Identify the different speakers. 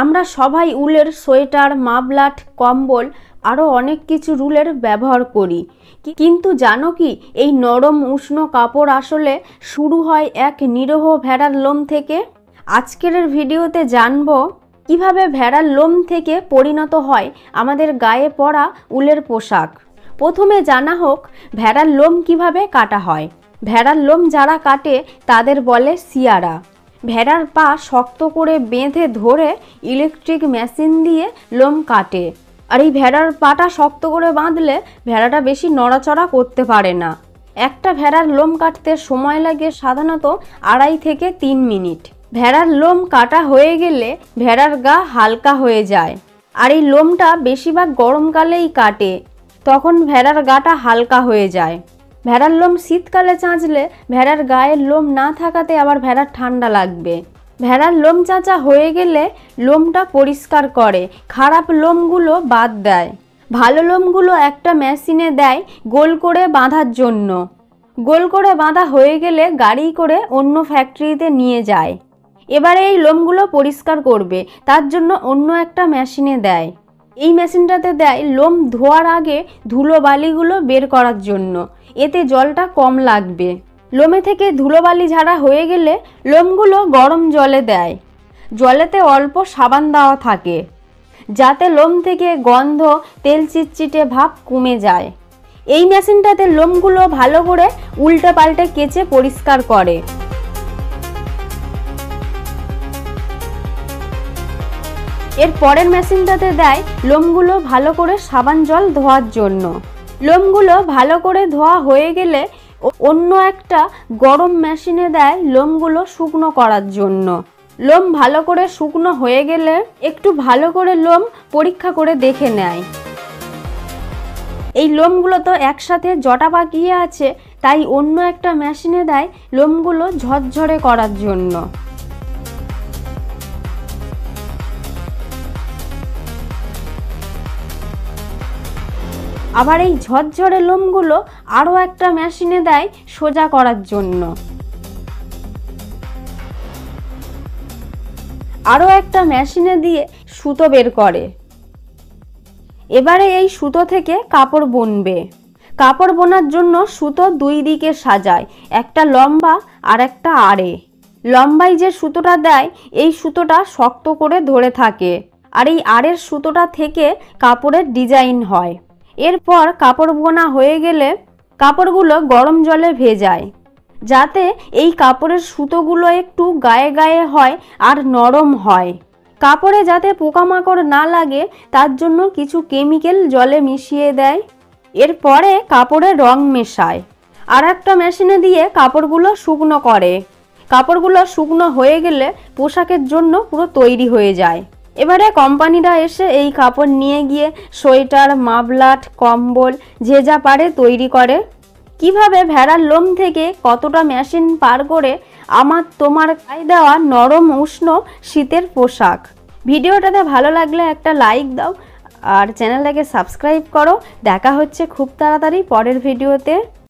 Speaker 1: আমরা সবাই উলের সোয়েটার, মাফলার, কম্বল আরও অনেক কিছু উলের ব্যবহার করি, কিন্তু জানো কি এই নরম উষ্ণ কাপড় আসলে শুরু হয় এক নিরীহ ভেড়ার লোম থেকে। আজকের ভিডিওতে জানবো কিভাবে ভেড়ার লোম থেকে পরিণত হয় আমাদের গায়ে পরা উলের পোশাক। প্রথমে জানা হোক ভেড়ার লোম কিভাবে কাটা হয়। ভেড়ার লোম যারা কাটে তাদের বলে শিয়ারা। ভেড়ার পা শক্ত করে বেঁধে ধরে ইলেকট্রিক মেশিন দিয়ে লোম কাটে। আর এই ভেড়ার পাটা শক্ত করে বাঁধলে ভেড়াটা বেশি নড়াচড়া করতে পারে না। একটা ভেড়ার লোম কাটতে সময় লাগে সাধারণত 2.5 থেকে 3 মিনিট। ভেড়ার লোম কাটা হয়ে গেলে ভেড়ার গা হালকা হয়ে যায়। আর এই লোমটা বেশিরভাগ গরমকালেই কাটে, তখন ভেড়ার গাটা হালকা হয়ে যায়। ভেড়ার লোম শীতকালে চাঁচলে ভেড়ার গায়ের লোম না থাকাতে আবার ভেড়ার ঠান্ডা লাগবে। ভেড়ার লোম চাঁচা হয়ে গেলে লোমটা পরিষ্কার করে, খারাপ লোমগুলো বাদ দেয়। ভালো লোমগুলো একটা মেশিনে দেয় গোল করে বাঁধার জন্য। গোল করে বাঁধা হয়ে গেলে গাড়ি করে অন্য ফ্যাক্টরিতে নিয়ে যায়। এবারে এই লোমগুলো পরিষ্কার করবে, তার জন্য অন্য একটা মেশিনে দেয়। এই মেশিনটাতে দেয় লোম ধোয়ার আগে ধুলোবালিগুলো বের করার জন্য, এতে জলটা কম লাগবে। লোমে থেকে ধুলোবালি ঝাড়া হয়ে গেলে লোমগুলো গরম জলে দেয়। জলেতে অল্প সাবান দেওয়া থাকে যাতে লোম থেকে গন্ধ, তেল চিটচিটে ভাব কমে যায়। এই মেশিনটাতে লোমগুলো ভালো করে উল্টে পাল্টে কেচে পরিষ্কার করে। এর পরের মেশিনটাতে দেয় লোমগুলো ভালো করে সাবান জল ধোয়ার জন্য। লোমগুলো ভালো করে ধোয়া হয়ে গেলে অন্য একটা গরম মেশিনে দেয় লোমগুলো শুকনো করার জন্য। লোম ভালো করে শুকনো হয়ে গেলে একটু ভালো করে লোম পরীক্ষা করে দেখে নেয়। এই লোমগুলো তো একসাথে জটা পাকিয়ে আছে, তাই অন্য একটা মেশিনে দেয় লোমগুলো ঝরঝরে করার জন্য। আবার এই ঝরঝরে লোমগুলো আরও একটা মেশিনে দেয় সোজা করার জন্য। আরও একটা মেশিনে দিয়ে সুতো বের করে। এবারে এই সুতো থেকে কাপড় বুনবে। কাপড় বোনার জন্য সুতো 2 দিকে সাজায়, একটা লম্বা আর একটা আড়ে। লম্বাই যে সুতোটা দেয় এই সুতোটা শক্ত করে ধরে থাকে, আর এই আড়ের সুতোটা থেকে কাপড়ের ডিজাইন হয়। এরপর কাপড় বোনা হয়ে গেলে কাপড়গুলো গরম জলে ভেজায়, যাতে এই কাপড়ের সুতোগুলো একটু গায়ে গায়ে হয় আর নরম হয়। কাপড়ে যাতে পোকামাকড় না লাগে তার জন্য কিছু কেমিক্যাল জলে মিশিয়ে দেয়। এরপরে কাপড়ে রং মেশায়, আর একটা মেশিনে দিয়ে কাপড়গুলো শুকনো করে। কাপড়গুলো শুকনো হয়ে গেলে পোশাকের জন্য পুরো তৈরি হয়ে যায়। এবারে কোম্পানিরা এসে এই কাপড় নিয়ে গিয়ে সোয়েটার, মাফলার, কম্বল যে যা পারে তৈরি করে। কিভাবে ভেড়ার লোম থেকে কতটা মেশিন পার করে আমার তোমার গায়ে দেওয়া নরম উষ্ণ শীতের পোশাক। ভিডিওটাতে ভালো লাগলে একটা লাইক দাও আর চ্যানেলটাকে সাবস্ক্রাইব করো। দেখা হচ্ছে খুব তাড়াতাড়ি পরের ভিডিওতে।